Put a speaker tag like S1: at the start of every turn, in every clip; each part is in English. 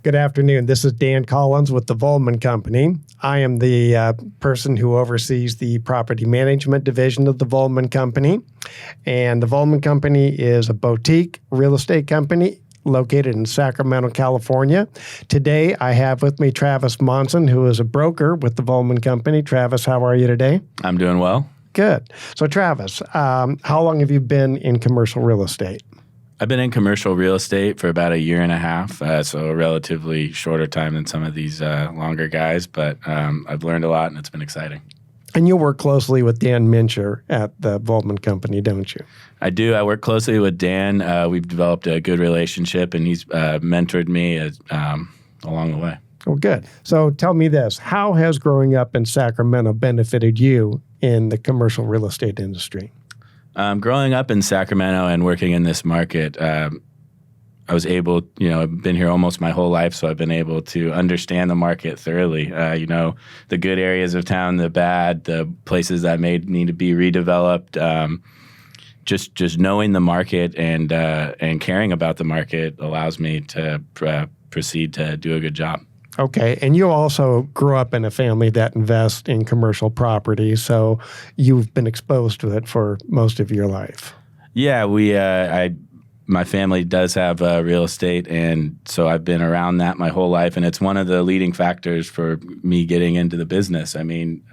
S1: Good afternoon. This is Dan Collins with the Vollman Company. I am the person who oversees the property management division of the Vollman Company. And the Vollman Company is a boutique real estate company located in Sacramento, California. Today, I have with me Travis Monson, who is a broker with the Vollman Company. Travis, how are you today?
S2: I'm doing well.
S1: Good. So, Travis, how long have you been in commercial real estate?
S2: I've been in commercial real estate for about a year and a half, so a relatively shorter time than some of these longer guys, but I've learned a lot and it's been exciting.
S1: And you work closely with Dan Mincher at the Vollman Company, don't you?
S2: I do. I work closely with Dan. We've developed a good relationship, and he's mentored me along the way.
S1: Oh, good. So tell me this. How has growing up in Sacramento benefited you in the commercial real estate industry?
S2: Growing up in Sacramento and working in this market, I was able, I've been here almost my whole life, so I've been able to understand the market thoroughly. The good areas of town, the bad, the places that may need to be redeveloped. Just knowing the market and caring about the market allows me to proceed to do a good job.
S1: Okay, and you also grew up in a family that invests in commercial property, so you've been exposed to it for most of your life.
S2: Yeah, my family does have real estate, and so I've been around that my whole life, and it's one of the leading factors for me getting into the business. I mean,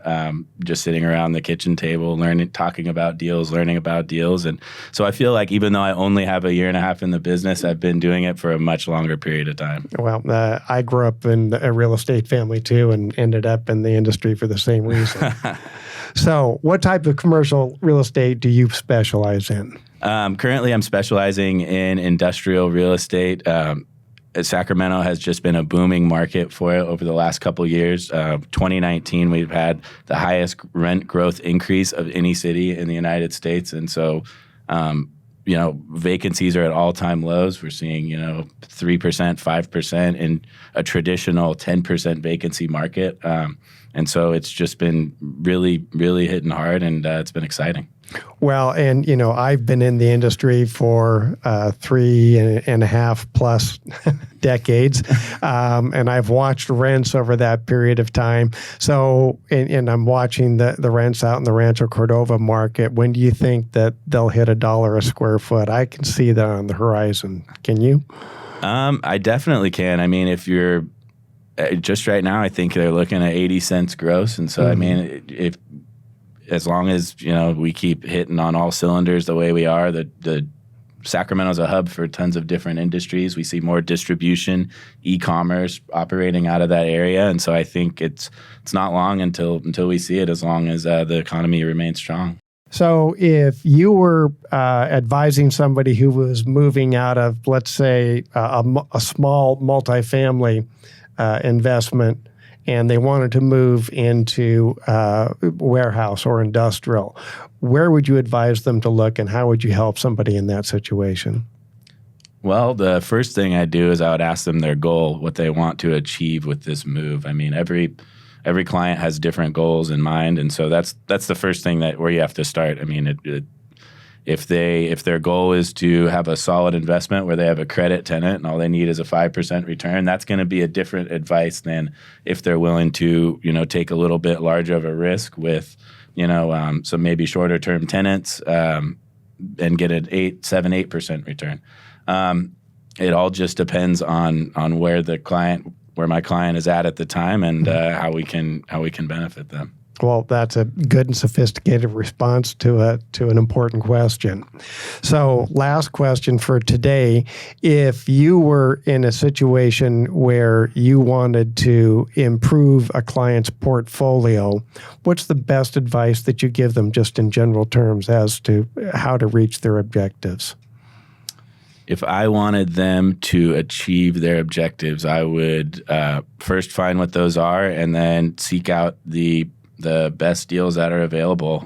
S2: just sitting around the kitchen table, talking about deals, learning about deals, and so I feel like even though I only have a year and a half in the business, I've been doing it for a much longer period of time.
S1: Well, I grew up in a real estate family too, and ended up in the industry for the same reason. So, what type of commercial real estate do you specialize in?
S2: Currently, I'm specializing in industrial real estate. Sacramento has just been a booming market for it over the last couple of years. 2019, we've had the highest rent growth increase of any city in the United States. And so, vacancies are at all-time lows. We're seeing, 3%, 5% in a traditional 10% vacancy market. And so it's just been really, really hitting hard, and it's been exciting.
S1: Well, and, I've been in the industry for 3.5 plus decades, and I've watched rents over that period of time. So, and I'm watching the rents out in the Rancho Cordova market. When do you think that they'll hit $1 a square foot? I can see that on the horizon. Can you?
S2: I definitely can. I mean, if you're just right now, I think they're looking at 80 cents gross. And so, I mean, as long as, we keep hitting on all cylinders the way we are, the Sacramento's a hub for tons of different industries. We see more distribution, e-commerce operating out of that area. And so I think it's not long until we see it, as long as the economy remains strong.
S1: So if you were advising somebody who was moving out of, let's say, a small multifamily investment, and they wanted to move into warehouse or industrial, where would you advise them to look, and how would you help somebody in that situation?
S2: Well, the first thing I do is I would ask them their goal, what they want to achieve with this move. I mean, every client has different goals in mind, and so that's the first thing where you have to start. I mean, if their goal is to have a solid investment where they have a credit tenant and all they need is a 5% return, that's going to be a different advice than if they're willing to, take a little bit larger of a risk with, some maybe shorter term tenants and get an 8% return. It all just depends on where my client is at the time and how we can benefit them.
S1: Well, that's a good and sophisticated response to an important question. So, last question for today. If you were in a situation where you wanted to improve a client's portfolio, what's the best advice that you give them, just in general terms, as to how to reach their objectives?
S2: If I wanted them to achieve their objectives, I would first find what those are and then seek out the best deals that are available.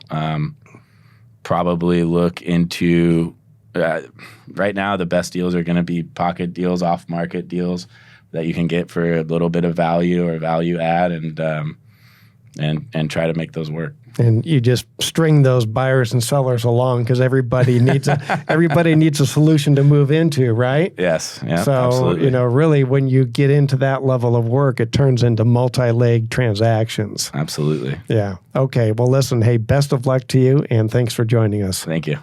S2: Probably look into, right now, the best deals are going to be pocket deals, off-market deals that you can get for a little bit of value or value add. And and try to make those work.
S1: And you just string those buyers and sellers along because everybody needs a solution to move into, right?
S2: Yes. Yeah.
S1: So,
S2: absolutely.
S1: Really when you get into that level of work, it turns into multi-leg transactions.
S2: Absolutely.
S1: Yeah. Okay. Well, listen, hey, best of luck to you and thanks for joining us.
S2: Thank you.